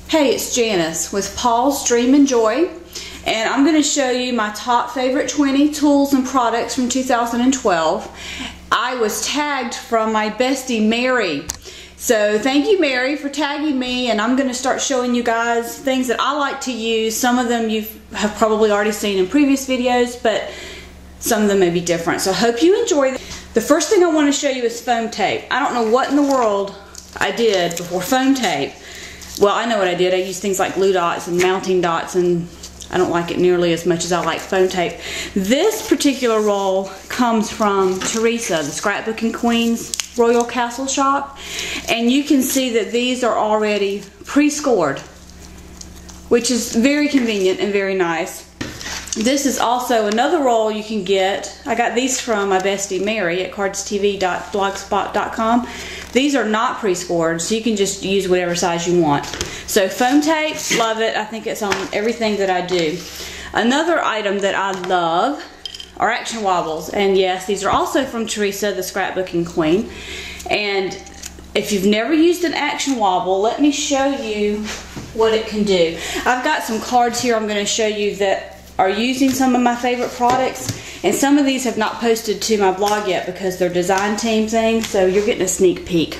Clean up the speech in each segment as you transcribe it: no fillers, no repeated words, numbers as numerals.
Hey, it's Janice with Paul's Dream and Joy, and I'm going to show you my top favorite 20 tools and products from 2012. I was tagged from my bestie Mary, so thank you Mary for tagging me, and I'm going to start showing you guys things that I like to use. Some of them you have probably already seen in previous videos, but some of them may be different, so I hope you enjoy them. The first thing I want to show you is foam tape. I don't know what in the world I did before foam tape. Well, I know what I did. I used things like glue dots and mounting dots, and I don't like it nearly as much as I like foam tape. This particular roll comes from Teresa, the Scrapbooking Queen's Royal Castle shop, and you can see that these are already pre-scored, which is very convenient and very nice. This is also another roll you can get. I got these from my bestie Mary at cardstv.blogspot.com. These are not pre-scored, so you can just use whatever size you want. So foam tape, love it. I think it's on everything that I do. Another item that I love are action wobbles, and yes, these are also from Teresa, the Scrapbooking Queen. And if you've never used an action wobble, let me show you what it can do. I've got some cards here I'm going to show you that are using some of my favorite products, and some of these have not posted to my blog yet because they're design team things, so you're getting a sneak peek.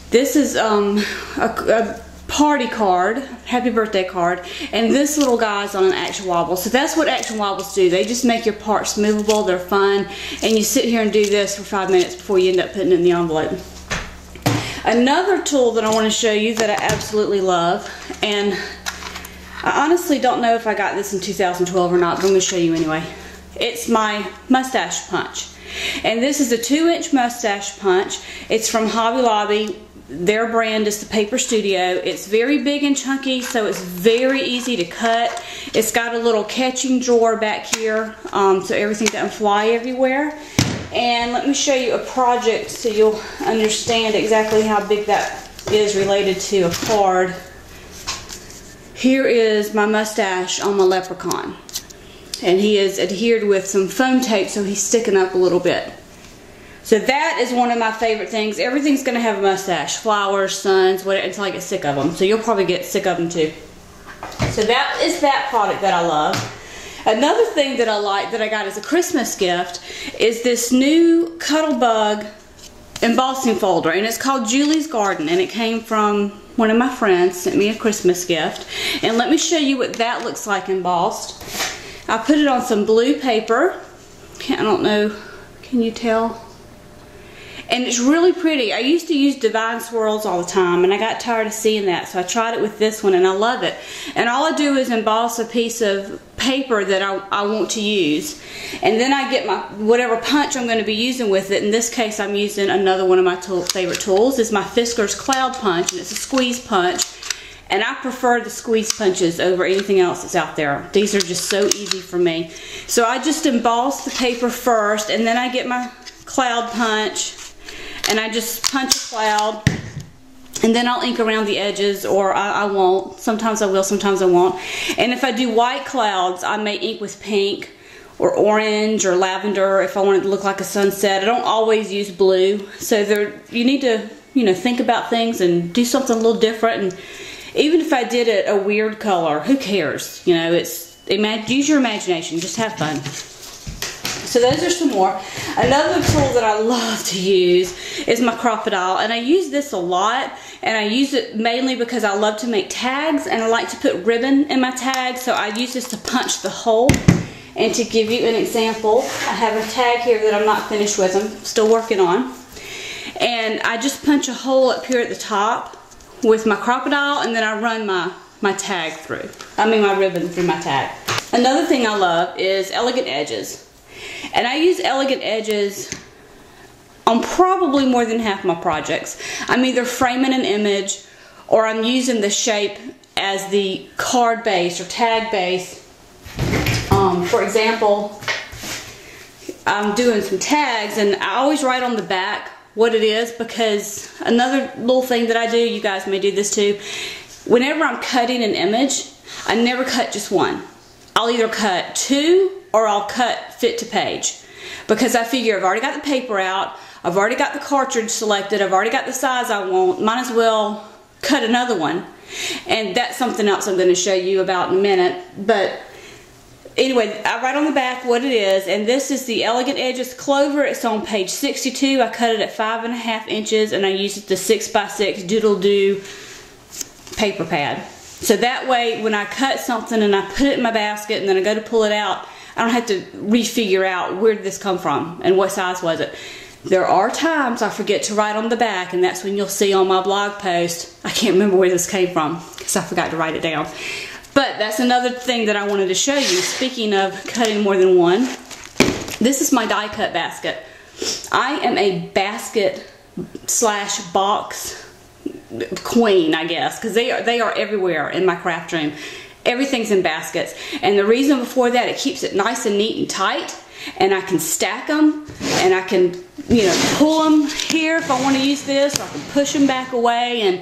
This is a party card, happy birthday card, and this little guy's on an action wobble. So that's what action wobbles do. They just make your parts movable, they're fun, and you sit here and do this for 5 minutes before you end up putting it in the envelope. Another tool that I want to show you that I absolutely love, and I honestly don't know if I got this in 2012 or not, but I'm going to show you anyway. It's my mustache punch. And this is a 2-inch mustache punch. It's from Hobby Lobby. Their brand is the Paper Studio. It's very big and chunky, so it's very easy to cut. It's got a little catching drawer back here, so everything doesn't fly everywhere. And let me show you a project so you'll understand exactly how big that is related to a card. Here is my mustache on my leprechaun, and he is adhered with some foam tape, so he's sticking up a little bit. So that is one of my favorite things. Everything's going to have a mustache, flowers, suns, whatever, until I get sick of them. So you'll probably get sick of them too. So that is that product that I love. Another thing that I like that I got as a Christmas gift is this new Cuttlebug embossing folder, and it's called Julie's Garden, and it came from one of my friends, sent me a Christmas gift. And let me show you what that looks like embossed. I put it on some blue paper. I don't know, can you tell? And it's really pretty. I used to use Divine Swirls all the time, and I got tired of seeing that, so I tried it with this one, and I love it. And all I do is emboss a piece of paper that I want to use, and then I get my whatever punch I'm going to be using with it. In this case, I'm using another one of my favorite tools. It's my Fisker's Cloud Punch, and it's a squeeze punch, and I prefer the squeeze punches over anything else that's out there. These are just so easy for me. So I just emboss the paper first, and then I get my cloud punch, and I just punch a cloud, and then I'll ink around the edges, or I won't. Sometimes I will, sometimes I won't. And if I do white clouds, I may ink with pink or orange or lavender if I want it to look like a sunset. I don't always use blue, so you need to, think about things and do something a little different. And even if I did it a weird color, who cares? Use your imagination, just have fun. So those are some more. Another tool that I love to use is my crocodile, and I use this a lot, and I use it mainly because I love to make tags, and I like to put ribbon in my tags, so I use this to punch the hole. And to give you an example, I have a tag here that I'm not finished with, I'm still working on, and I just punch a hole up here at the top with my crocodile, and then I run my tag through. My ribbon through my tag. Another thing I love is elegant edges. And I use elegant edges on probably more than half my projects. I'm either framing an image, or I'm using the shape as the card base or tag base. For example, I'm doing some tags, and I always write on the back what it is, because another little thing that I do, you guys may do this too, whenever I'm cutting an image, I never cut just one. I'll either cut 2 or I'll cut fit to page, because I figure I've already got the paper out, I've already got the cartridge selected, I've already got the size I want, might as well cut another one. And that's something else I'm going to show you about in a minute. But anyway, I write on the back what it is, and this is the Elegant Edges Clover. It's on page 62. I cut it at 5.5 inches, and I used the 6x6 Doodle Doo paper pad. So that way, when I cut something and I put it in my basket, and then I go to pull it out, I don't have to refigure out where did this come from and what size was it. There are times I forget to write on the back, and that's when you'll see on my blog post, I can't remember where this came from because I forgot to write it down. But that's another thing that I wanted to show you. Speaking of cutting more than one, this is my die cut basket. I am a basket slash box queen, I guess, because they are everywhere in my craft room. Everything's in baskets, and the reason before that, it keeps it nice and neat and tight, and I can stack them, and I can, you know, pull them here if I want to use this, or I can push them back away, and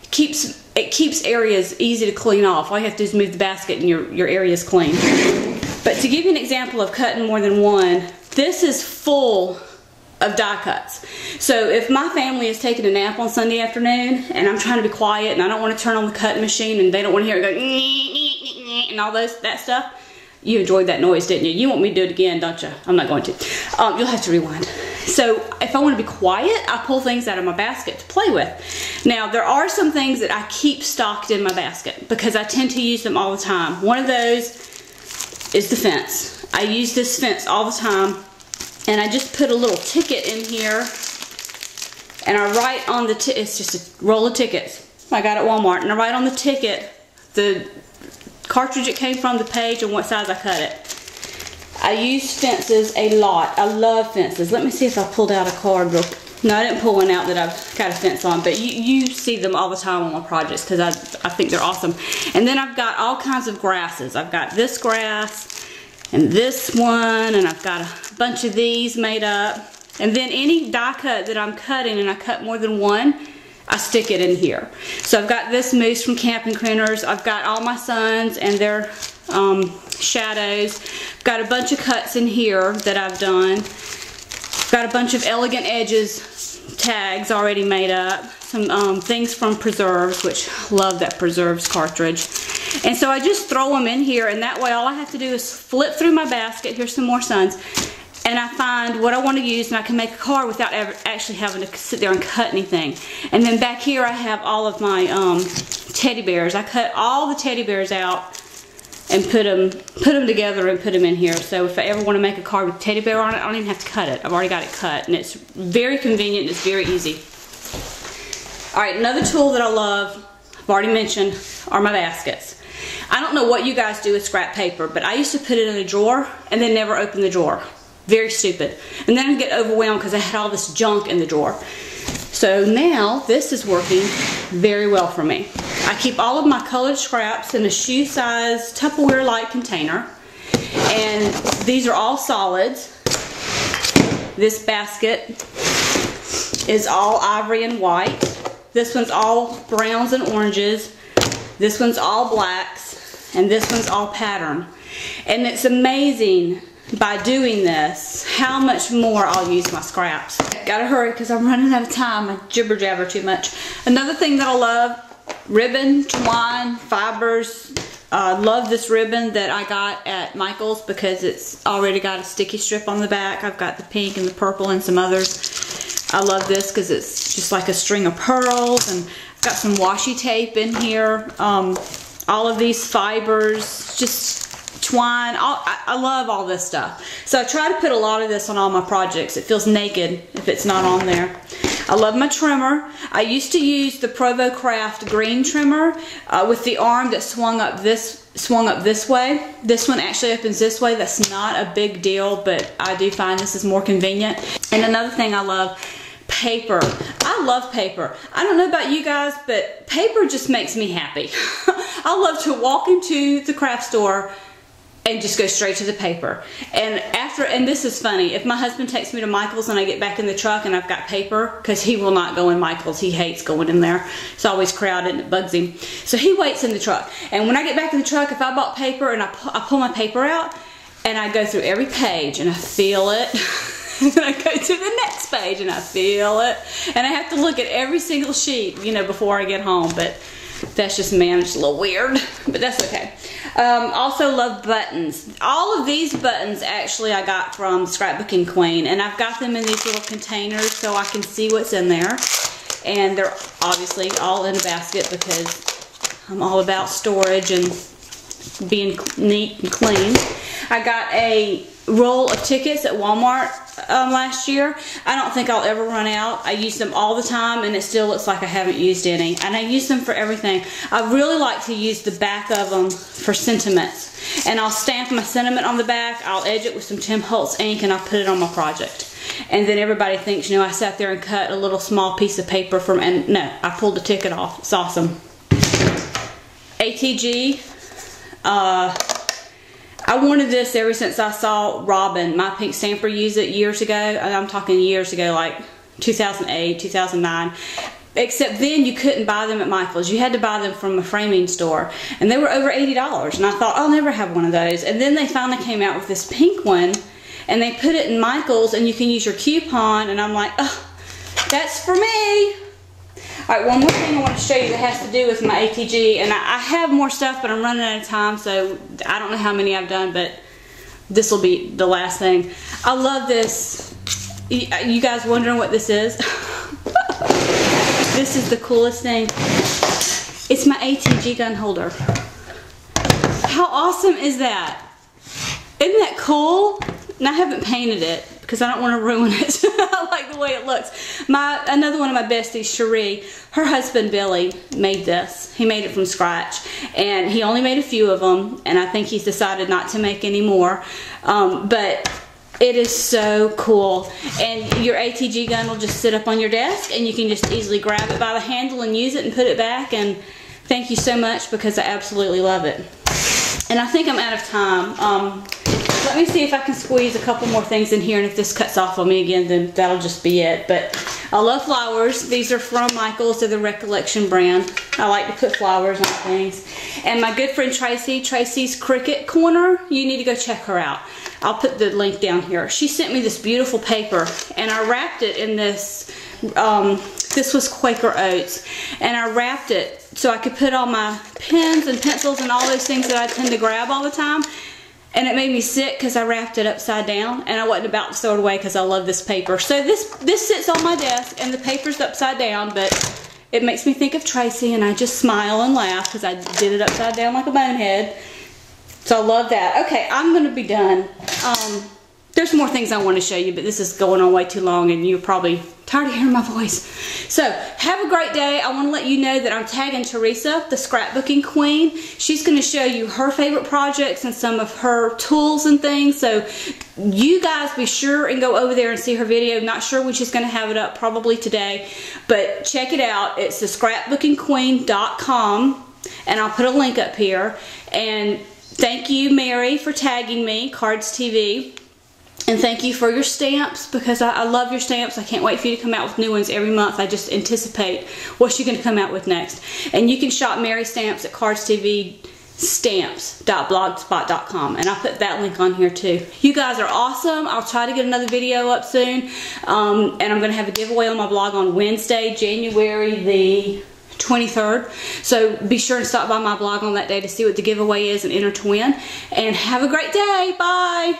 it keeps areas easy to clean off. All you have to do is move the basket and your area is clean. But to give you an example of cutting more than one, this is full of die cuts. So if my family is taking a nap on Sunday afternoon and I'm trying to be quiet and I don't want to turn on the cutting machine and they don't want to hear it go and all that stuff, you enjoyed that noise, didn't you? You want me to do it again, don't you? I'm not going to. You'll have to rewind. So if I want to be quiet, I pull things out of my basket to play with. Now, there are some things that I keep stocked in my basket because I tend to use them all the time. One of those is the fence. I use this fence all the time, and I just put a little ticket in here, and I write on the it's just a roll of tickets I got at Walmart, and I write on the ticket the cartridge it came from, the page, and what size I cut it. I use fences a lot. I love fences. Let me see if I pulled out a card real quick. No, I didn't pull one out that I've got a fence on, but you see them all the time on my projects because I think they're awesome. And then I've got all kinds of grasses. I've got this grass and this one, and I've got a bunch of these made up. And then any die cut that I'm cutting, and I cut more than one, I stick it in here. So I've got this moose from Camping Critters. I've got all my sons and their shadows. Got a bunch of cuts in here that I've done. Got a bunch of Elegant Edges tags already made up. Some things from Preserves, which I love that Preserves cartridge. And so I just throw them in here, and that way all I have to do is flip through my basket. Here's some more suns. And I find what I want to use, and I can make a card without ever actually having to sit there and cut anything. And then back here I have all of my teddy bears. I cut all the teddy bears out and put them together and put them in here. So if I ever want to make a card with teddy bear on it, I don't even have to cut it. I've already got it cut, and it's very convenient and it's very easy. Alright, another tool that I love, I've already mentioned, are my baskets. I don't know what you guys do with scrap paper, but I used to put it in a drawer and then never open the drawer. Very stupid. And then I'd get overwhelmed because I had all this junk in the drawer. So now this is working very well for me. I keep all of my colored scraps in a shoe size Tupperware light container, and these are all solids. This basket is all ivory and white. This one's all browns and oranges. This one's all blacks, and this one's all pattern. And it's amazing by doing this how much more I'll use my scraps. Gotta hurry because I'm running out of time. I jibber jabber too much. Another thing that I love, ribbon, twine, fibers. Love this ribbon that I got at Michael's because it's already got a sticky strip on the back. I've got the pink and the purple and some others. I love this because it's just like a string of pearls, and I've got some washi tape in here. All of these fibers, just twine. I love all this stuff. So I try to put a lot of this on all my projects. It feels naked if it's not on there. I love my trimmer. I used to use the Provo Craft green trimmer with the arm that swung up this way. This one actually opens this way. That's not a big deal, but I do find this is more convenient. And another thing I love, paper. I love paper. I don't know about you guys, but paper just makes me happy. I love to walk into the craft store and just go straight to the paper. And this is funny, if my husband takes me to Michael's and I get back in the truck and I've got paper, because he will not go in Michael's, he hates going in there. It's always crowded and it bugs him. So he waits in the truck. And when I get back in the truck, if I bought paper and I pull my paper out and I go through every page and I feel it, And then I go to the next page and I feel it. And I have to look at every single sheet, you know, before I get home. But that's just me. I'm just a little weird. But that's okay. Also love buttons. All of these buttons actually I got from Scrapbooking Queen. And I've got them in these little containers so I can see what's in there. And they're obviously all in a basket because I'm all about storage and being neat and clean. I got a roll of tickets at Walmart last year. I don't think I'll ever run out. I use them all the time and it still looks like I haven't used any. And I use them for everything. I really like to use the back of them for sentiments. And I'll stamp my sentiment on the back. I'll edge it with some Tim Holtz ink and I'll put it on my project. And then everybody thinks, you know, I sat there and cut a little small piece of paper from, and no, I pulled the ticket off. It's awesome. ATG. I wanted this ever since I saw Robin, my pink stamper, use it years ago. And I'm talking years ago, like 2008, 2009. Except then you couldn't buy them at Michael's. You had to buy them from a framing store. And they were over $80. And I thought, I'll never have one of those. And then they finally came out with this pink one. And they put it in Michael's and you can use your coupon. And I'm like, oh, that's for me. Alright, one more thing I want to show you that has to do with my ATG, and I have more stuff, but I'm running out of time, so I don't know how many I've done, but this will be the last thing. I love this. You guys wondering what this is? This is the coolest thing. It's my ATG gun holder. How awesome is that? Isn't that cool? And I haven't painted it because I don't want to ruin it. I like the way it looks. Another one of my besties, Cherie, her husband Billy made this. He made it from scratch. And he only made a few of them. And I think he's decided not to make any more. But it is so cool. And your ATG gun will just sit up on your desk. And you can just easily grab it by the handle and use it and put it back. And thank you so much because I absolutely love it. And I think I'm out of time. Let me see if I can squeeze a couple more things in here, and if this cuts off on me again, then that'll just be it. But I love flowers. These are from Michael's. They're the Recollection brand. I like to put flowers on things. And my good friend Tracy, Tracy's Cricket Corner, you need to go check her out. I'll put the link down here. She sent me this beautiful paper, and I wrapped it in this, this was Quaker Oats, and I wrapped it so I could put all my pens and pencils and all those things that I tend to grab all the time. And it made me sick because I wrapped it upside down, and I wasn't about to throw it away because I love this paper. So this sits on my desk, and the paper's upside down, but it makes me think of Tracy, and I just smile and laugh because I did it upside down like a bonehead. So I love that. Okay, I'm going to be done. There's more things I want to show you, but this is going on way too long, and you're probably tired of hearing my voice. So, have a great day. I want to let you know that I'm tagging Teresa, the Scrapbooking Queen. She's going to show you her favorite projects and some of her tools and things. So, you guys be sure and go over there and see her video. Not sure when she's going to have it up, probably today. But check it out. It's thescrapbookingqueen.com, and I'll put a link up here. And thank you, Mary, for tagging me, Cards TV. And thank you for your stamps, because I love your stamps. I can't wait for you to come out with new ones every month. I just anticipate what she's going to come out with next. And you can shop Mary stamps at cardstvstamps.blogspot.com. And I'll put that link on here too. You guys are awesome. I'll try to get another video up soon. And I'm going to have a giveaway on my blog on Wednesday, January the 23rd. So be sure to stop by my blog on that day to see what the giveaway is and enter to win. And have a great day. Bye.